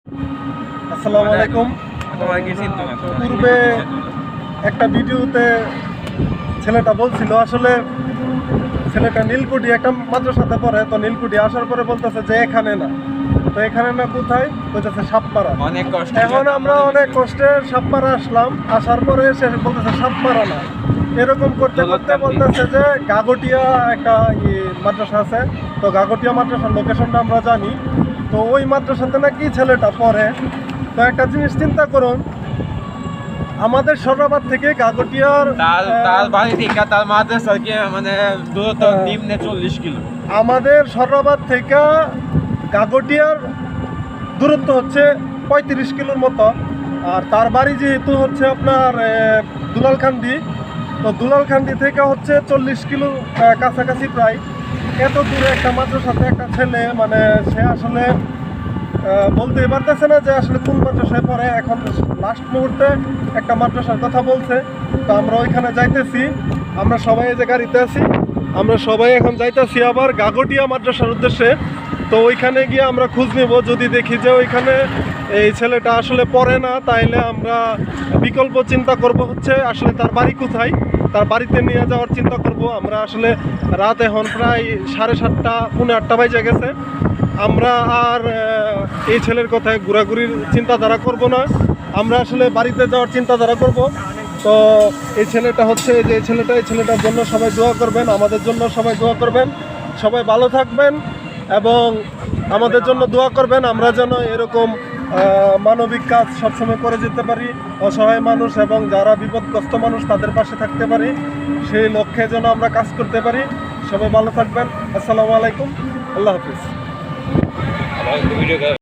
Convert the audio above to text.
আসসালামু আলাইকুম। পূর্বে একটা ভিডিওতে ছেলেটা বলছিল, আসলে ছেলেটা নীলকুঠি একটা মাদ্রাসাতে পড়ে, তো নীলকুঠি আসার পরে বলতেছে যে এখানে না, তো এখানে না কোথায় বলতেছে সাপমারা। এখন আমরা অনেক কষ্টে সাপমারা আসলাম, আসার পরে সে বলতেছে সাপমারা না, এরকম করতে করতে বলতেছে যে গাগটিয়া একটা মাদ্রাসা আছে, তো গাগটিয়া মাদ্রাসার লোকেশনটা আমরা জানি, তো ওই মাদ্রাসাতে নাকি ছেলেটা পড়ে। তো একটা জিনিস চিন্তা করুন, আমাদের সরাবাদ থেকে গাগটিয়ার মানে দূরত্ব নিম্নে 40 কিলো। আমাদের সরাবাদ থেকে গাগটিয়ার দূরত্ব হচ্ছে 35 কিলোর মতো। আর তার বাড়ি যেহেতু হচ্ছে আপনার দুলালকান্দি, তো দুলালকান্দি থেকে হচ্ছে 40 কিলো কাছাকাছি প্রায়। এত দূরে একটা মাদ্রাসাতে একটা ছেলে, মানে সে আসলে বলতে পারতেছে না যে আসলে কোন মাদ্রাসায় পড়ে। এখন লাস্ট মুহূর্তে একটা মাদ্রাসার কথা বলছে, তো আমরা ওইখানে যাইতেছি। আমরা সবাই এই যে গাড়িতে আছি, আমরা সবাই এখন যাইতেছি আবার গাগটিয়া মাদ্রাসার উদ্দেশ্যে। তো ওইখানে গিয়ে আমরা খোঁজ নেব, যদি দেখি যে ওইখানে এই ছেলেটা আসলে পড়ে না, তাইলে আমরা বিকল্প চিন্তা করব হচ্ছে আসলে তার বাড়ি কোথায়, তার বাড়িতে নিয়ে যাওয়ার চিন্তা করব। আমরা আসলে রাত এখন প্রায় 7:30 পৌনে 8টা বাজে গেছে। আমরা আর এই ছেলের কথায় ঘোরাঘুরির চিন্তাধারা করব না, আমরা আসলে বাড়িতে যাওয়ার চিন্তাধারা করব। তো এই ছেলেটা হচ্ছে যে এই ছেলেটার জন্য সবাই দোয়া করবেন, আমাদের জন্য সবাই দোয়া করবেন, সবাই ভালো থাকবেন এবং আমাদের জন্য দোয়া করবেন, আমরা যেন এরকম মানবিক কাজ সবসময় করে যেতে পারি, অসহায় মানুষ এবং যারা বিপদগ্রস্ত মানুষ তাদের পাশে থাকতে পারি, সেই লক্ষ্যে যেন আমরা কাজ করতে পারি। সবাই ভালো থাকবেন। আসসালামু আলাইকুম, আল্লাহ হাফিজ।